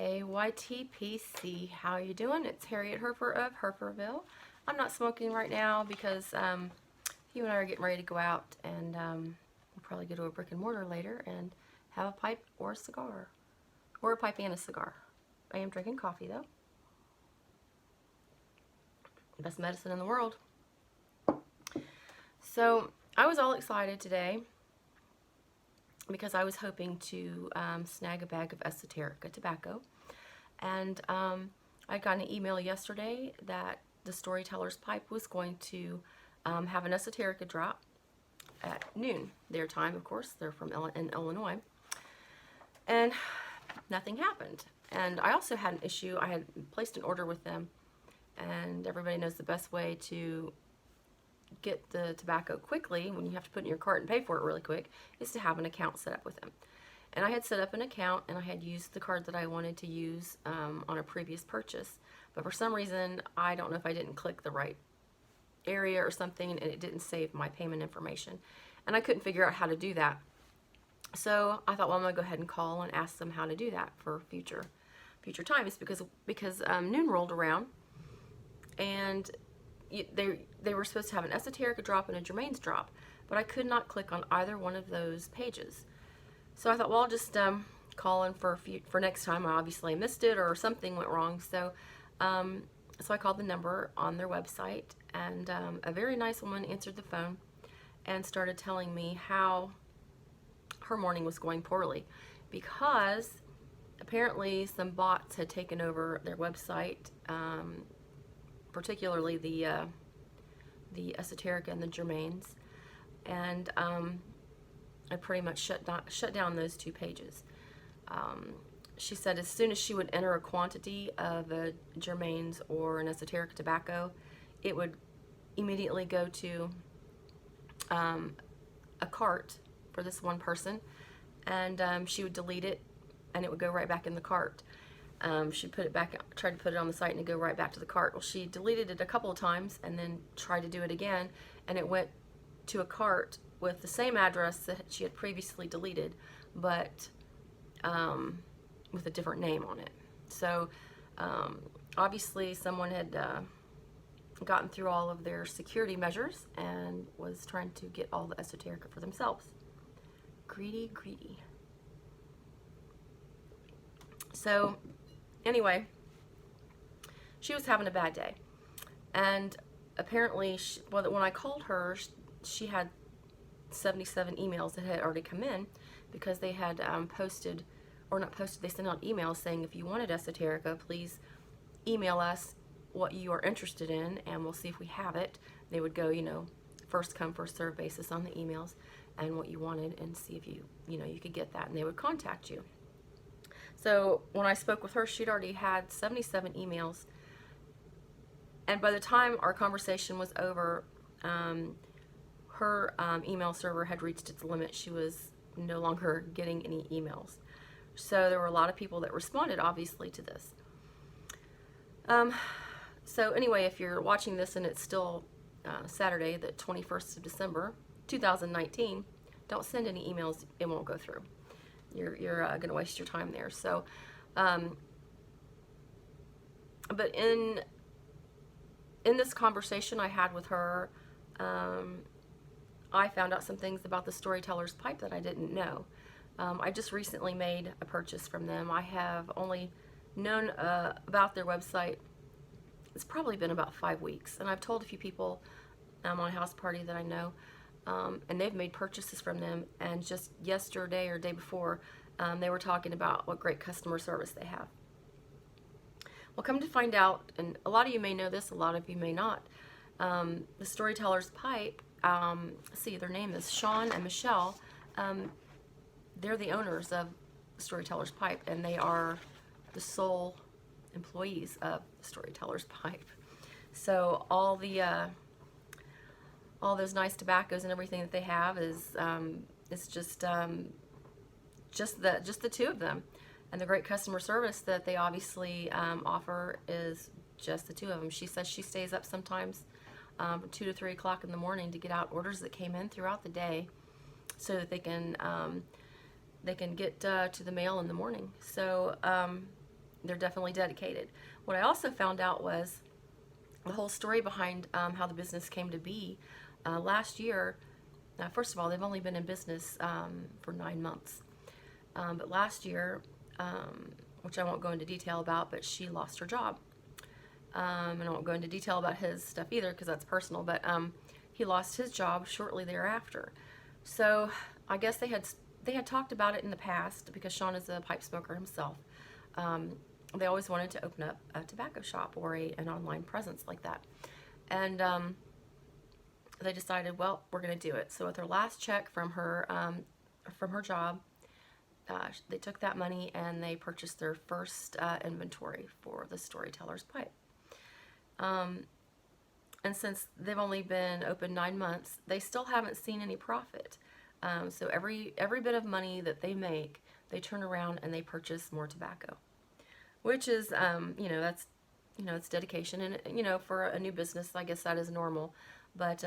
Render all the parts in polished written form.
Hey YTPC, how you doing? It's Harriet Herper of Herperville. I'm not smoking right now because you and I are getting ready to go out, and we'll probably go to a brick and mortar later and have a pipe or a cigar. Or a pipe and a cigar. I am drinking coffee though. Best medicine in the world. So I was all excited today because I was hoping to snag a bag of Esoterica tobacco. And I got an email yesterday that the Storytellerspipe was going to have an Esoterica drop at noon, their time, of course. They're from in Illinois. And nothing happened. And I also had an issue. I had placed an order with them, and everybody knows the best way to get the tobacco quickly, when you have to put it in your cart and pay for it really quick, is to have an account set up with them. And I had set up an account, and I had used the card that I wanted to use on a previous purchase. But for some reason, I don't know if I didn't click the right area or something, and it didn't save my payment information. And I couldn't figure out how to do that. So I thought, well, I'm going to go ahead and call and ask them how to do that for future times, because noon rolled around, and they were supposed to have an Esoterica drop and a Germain's drop, but I could not click on either one of those pages. So I thought, well, I'll just call in for next time. I obviously missed it or something went wrong. So I called the number on their website, and a very nice woman answered the phone and started telling me how her morning was going poorly, because apparently some bots had taken over their website, particularly the Esoterica and the Germains, and I pretty much shut down those two pages. She said as soon as she would enter a quantity of a Germains or an Esoterica tobacco, it would immediately go to a cart for this one person, and she would delete it, and it would go right back in the cart. She'd put it back, tried to put it on the site, and it'd go right back to the cart. Well, she deleted it a couple of times and then tried to do it again, and it went to a cart with the same address that she had previously deleted, but with a different name on it. So obviously someone had gotten through all of their security measures and was trying to get all the Esoterica for themselves. Greedy, greedy. So anyway, she was having a bad day, and apparently when I called her, she had 77 emails that had already come in, because they had posted, or not posted, they sent out emails saying, if you wanted Esoterica, please email us what you are interested in, and we'll see if we have it. They would go, first come, first serve basis on the emails and what you wanted, and see if you could get that, and they would contact you. So when I spoke with her, she'd already had 77 emails, and by the time our conversation was over, her email server had reached its limit. She was no longer getting any emails. So there were a lot of people that responded, obviously, to this. So anyway, if you're watching this and it's still Saturday, the 21st of December, 2019, don't send any emails. It won't go through. You're going to waste your time there. So, but in this conversation I had with her, I found out some things about the Storytellerspipe that I didn't know. I just recently made a purchase from them. I have only known about their website, it's probably been about 5 weeks, and I've told a few people on a house party that I know, and they've made purchases from them, and just yesterday or day before, they were talking about what great customer service they have. Well, come to find out, and a lot of you may know this, a lot of you may not, the Storytellerspipe, see, their name is Sean and Michelle. They're the owners of Storytellerspipe, and they are the sole employees of Storytellerspipe. So all those nice tobaccos and everything that they have is it's just the two of them, and the great customer service that they obviously offer is just the two of them. She says she stays up sometimes 2 to 3 o'clock in the morning to get out orders that came in throughout the day, so that they can get to the mail in the morning. So they're definitely dedicated. What I also found out was the whole story behind how the business came to be. Last year, first of all, they've only been in business for 9 months. But last year, which I won't go into detail about, but she lost her job. And I won't go into detail about his stuff either because that's personal, but he lost his job shortly thereafter. So I guess they had talked about it in the past because Sean is a pipe smoker himself. They always wanted to open up a tobacco shop or an online presence like that. And they decided, well, we're going to do it. So with her last check from her job, they took that money and they purchased their first inventory for the Storyteller's Pipe. And since they've only been open 9 months, they still haven't seen any profit. So every bit of money that they make, they turn around and they purchase more tobacco, which is, that's, it's dedication. And, for a new business, I guess that is normal. But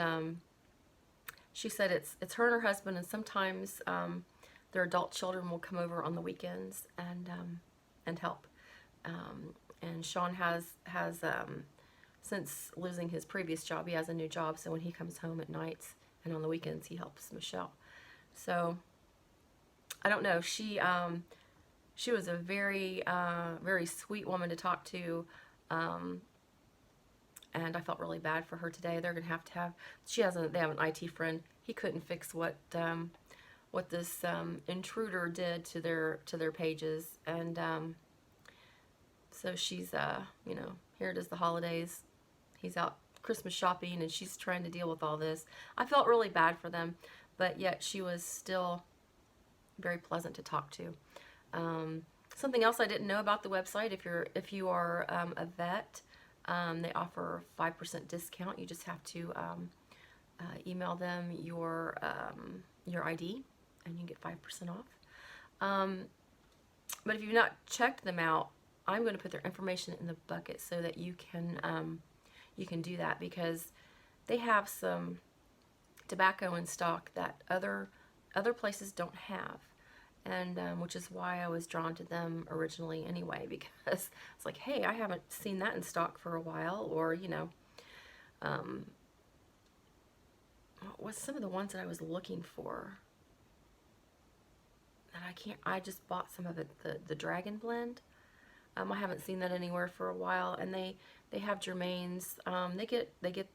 she said it's her and her husband, and sometimes their adult children will come over on the weekends and help. And Sean has since losing his previous job, he has a new job. So when he comes home at nights and on the weekends, he helps Michelle. So I don't know. She was a very very sweet woman to talk to. And I felt really bad for her today. They're gonna have to they have an IT friend. He couldn't fix what this intruder did to their pages, and so she's here it is, the holidays. He's out Christmas shopping, and she's trying to deal with all this. I felt really bad for them, but yet she was still very pleasant to talk to. Something else I didn't know about the website: if you are a vet, they offer 5% discount. You just have to email them your ID, and you can get 5% off. But if you've not checked them out, I'm going to put their information in the bucket so that you can do that, because they have some tobacco in stock that other places don't have, and which is why I was drawn to them originally anyway, because it's like, hey, I haven't seen that in stock for a while, or what was some of the ones that I was looking for that I just bought some of it, the Dragon Blend. I haven't seen that anywhere for a while, and they have Germains. They get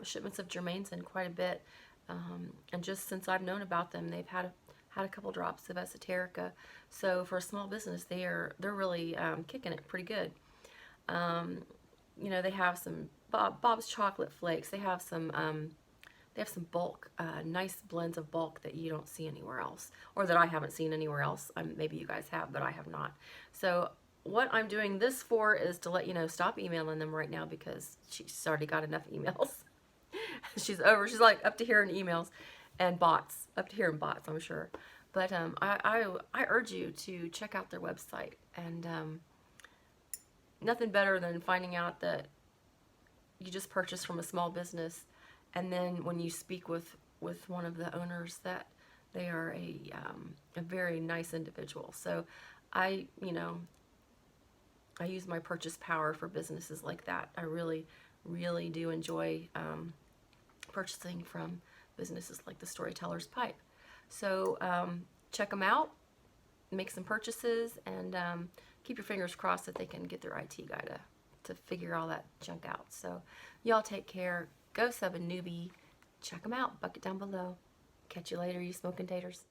shipments of Germains in quite a bit, and just since I've known about them, they've had a couple drops of Esoterica. So for a small business, they're really kicking it pretty good. They have some Bob's Chocolate Flakes. They have some bulk, nice blends of bulk that you don't see anywhere else, or that I haven't seen anywhere else. Maybe you guys have, but I have not. So what I'm doing this for is to let you know, stop emailing them right now, because she's already got enough emails. She's like up to here in emails and bots, up to here in bots, I'm sure. But I urge you to check out their website, and nothing better than finding out that you just purchased from a small business, and then when you speak with one of the owners, that they are a very nice individual. So I use my purchase power for businesses like that. I really, really do enjoy purchasing from businesses like the Storyteller's Pipe. So check them out, make some purchases, and keep your fingers crossed that they can get their IT guy to figure all that junk out. So y'all take care. Go sub a newbie. Check them out. Bucket down below. Catch you later, you smoking taters.